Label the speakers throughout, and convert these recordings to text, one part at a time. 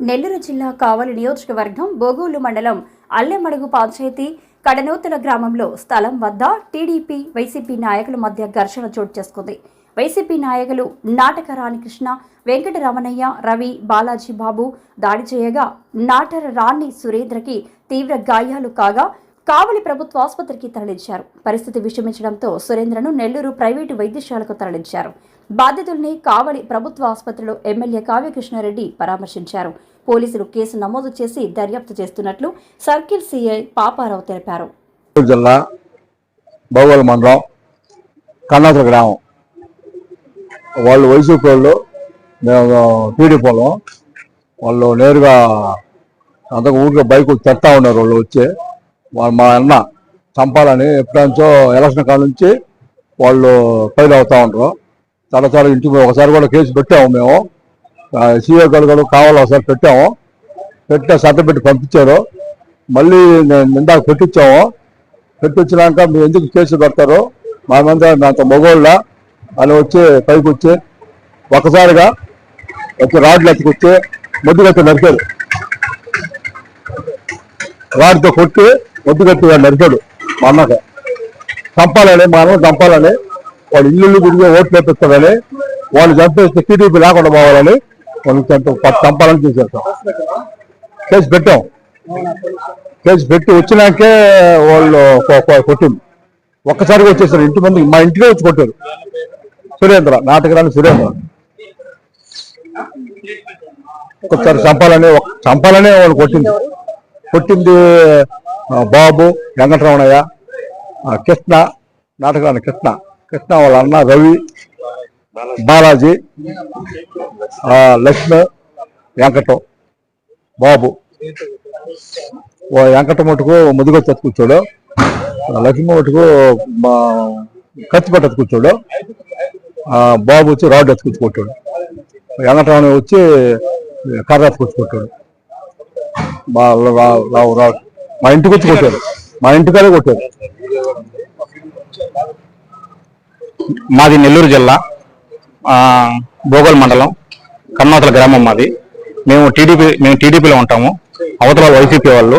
Speaker 1: నెల్లూరు జిల్లా కావలి నియోజకవర్గం బోగోలు మండలం అల్లెమడుగు పంచాయతీ కడనూతల గ్రామంలో స్థలం వద్ద టీడీపీ వైసీపీ నాయకుల మధ్య ఘర్షణ చోటు చేసుకుంది. వైసీపీ నాయకులు నాటక రాణికృష్ణ, వెంకటరమణయ్య, రవి, బాలాజీ బాబు దాడి చేయగా నాటర రాణి సురేంద్రకి తీవ్ర గాయాలు కాగా కావలి ప్రభుత్వ ఆసుపత్రికి తరలించారు. పరిస్థితి విషమించడంతో సురేంద్రను నెల్లూరు ప్రైవేటు వైద్యశాలకు తరలించారు. బాధితుల్ని కావలి ప్రభుత్వ ఆసుపత్రిలో ఎమ్మెల్యే కావ్యకృష్ణారెడ్డి పరామర్శించారు. పోలీసులు కేసు నమోదు చేసి దర్యాప్తు చేస్తున్నట్లు సర్కిల్ సిఐ పాపారావు తెలిపారు.
Speaker 2: జిల్లా బోగోలు మండలం కన్నాతుల గ్రామం వాళ్ళు వైసీపీ వాళ్ళు, టీడీపీ వాళ్ళు నేరుగా అంతకు ఊరికే బైక్ తెస్తా ఉన్నారు. వాళ్ళు వచ్చి వాళ్ళు మా అన్న చంపాలని ఎప్పుడంచో ఎలక్షన్ కాడ నుంచి వాళ్ళు ఫైల్ అవుతూ ఉంటారు. చాలా ఇంటికి ఒకసారి కూడా కేసు పెట్టాము. మేము సీఏ గారు కూడా కావాలి ఒకసారి పెట్టాము. సర్ట పెట్టి పంపించారు. మళ్ళీ ఇందాక పెట్టించాము. పెట్టించినాక మీరు ఎందుకు కేసు పెడతారు మా మీద అంత మొగోళ్ళ అని వచ్చి పైకి వచ్చి ఒకసారిగా వచ్చి రాడ్లు ఎత్తుకొచ్చి ముద్దుగట్టి నరికాడు. రాడ్తో కొట్టి ముద్దుగట్టిగా నరికాడు. మా అన్నకు చంపాలని, మా అన్న చంపాలని, వాళ్ళు ఇల్లు గురిగా ఓట్లు వేపిస్తారని, వాళ్ళు చంపేస్తే టీడీపీ లేకుండా పోవాలని వాళ్ళు చంపాలని చూసేస్తాం. కేసు పెట్టాం. కేసు పెట్టి వచ్చినాకే వాళ్ళు కొట్టింది. ఒక్కసారిగా వచ్చేసారు ఇంటి మంది. మా ఇంటికే వచ్చి కొట్టారు. సురేంద్ర, నాటకరాని సురేంద్ర ఒకసారి చంపాలనే వాళ్ళు కొట్టింది బాబు, వెంకటరమణయ్య, కృష్ణ, నాటకరాని కృష్ణ వాళ్ళ అన్న రవి, బాలాజీ, లక్ష్మి, వెంకటం, బాబు. వెంకట మటుకు ముదుగొచ్చి ఎత్తుకూర్చోడు, లక్ష్మి మటుకు కత్తిపట్టు ఎత్తుకూర్చోడు, బాబు వచ్చి రాడ్ ఎత్తుకొచ్చుకుంటాడు, వెంకటరమణ వచ్చి కర్ర ఎత్తుకొచ్చుకుంటాడు. మా ఇంటికి వచ్చి కొట్టారు. మా ఇంటికాడే కొట్టారు.
Speaker 3: మాది నెల్లూరు జిల్లా బోగోలు మండలం కన్నాతుల గ్రామం మాది. మేము టీడీపీలో ఉంటాము. అవతల వైసీపీ వాళ్ళు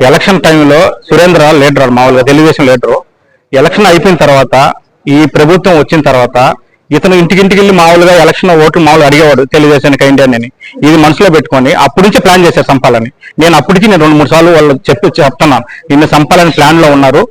Speaker 3: ఎలక్షన్ టైంలో సురేంద్ర లీడర్, మామూలుగా తెలుగుదేశం లీడరు. ఎలక్షన్ అయిపోయిన తర్వాత, ఈ ప్రభుత్వం వచ్చిన తర్వాత ఇతను ఇంటికి వెళ్ళి మామూలుగా ఎలక్షన్ ఓట్లు మామూలుగా అడిగేవాడు తెలుగుదేశానికి ఇండియన్. ఇది మనసులో పెట్టుకొని అప్పటి నుంచి ప్లాన్ చేశారు చంపాలని. నేను 2-3 సార్లు వాళ్ళు చెప్తున్నాను, నిన్ను చంపాలని ప్లాన్ లో ఉన్నారు,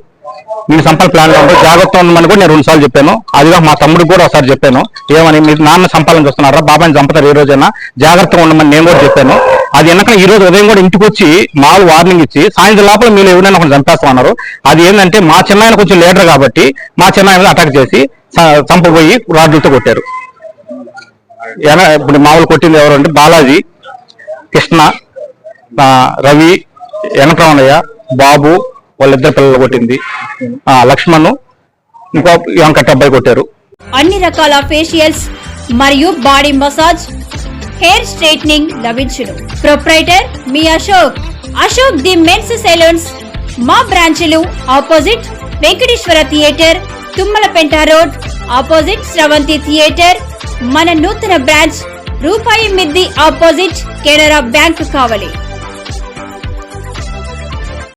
Speaker 3: నేను సంపాల ప్లాన్ లో ఉంటాను, జాగ్రత్త ఉండమని కూడా నేను 2 సార్లు చెప్పాను. అదిగా మా తమ్ముడికి కూడా ఒకసారి చెప్పాను, ఏమని మీరు నాన్న సంపాలని చూస్తున్నారా, బాబాని చంపుతారు, ఈ రోజైనా జాగ్రత్తగా ఉండమని నేను కూడా చెప్పాను. అది వెనక ఈ రోజు ఉదయం కూడా ఇంటికి వచ్చి మాకు వార్నింగ్ ఇచ్చి సాయంత్రం లోపల మీరు ఎవరైనా ఒకటి చంపేస్తామన్నారు. అది ఏంటంటే మా చిన్నాయన కొంచెం లీడర్ కాబట్టి మా చిన్నాయన అటాక్ చేసి చంపబోయి రాడ్లతో కొట్టారు. ఇప్పుడు మామూలు కొట్టింది ఎవరు అంటే బాలాజీ, కృష్ణ, రవి, వెంకటరమణయ్య, బాబు వాళ్ళిద్దరు పిల్లలు కొట్టింది. లక్ష్మణ్ ఇంకో వెంకట అబ్బాయి కొట్టారు.
Speaker 1: అన్ని రకాల ఫేషియల్స్ మరియు బాడీ మసాజ్, హెయిర్ స్ట్రైట్నింగ్ లభించును. ప్రొప్రైటర్ మీ అశోక్ ది మెన్స్ సెలూన్స్. మా బ్రాంచ్లు opposite Venkateswara theatre, Tummalapenta road, opposite Sravanthi theatre. మన నూతన బ్రాంచ్ రూపాయి మిద్ది ఆపోజిట్ కెనరా బ్యాంక్ కావలి.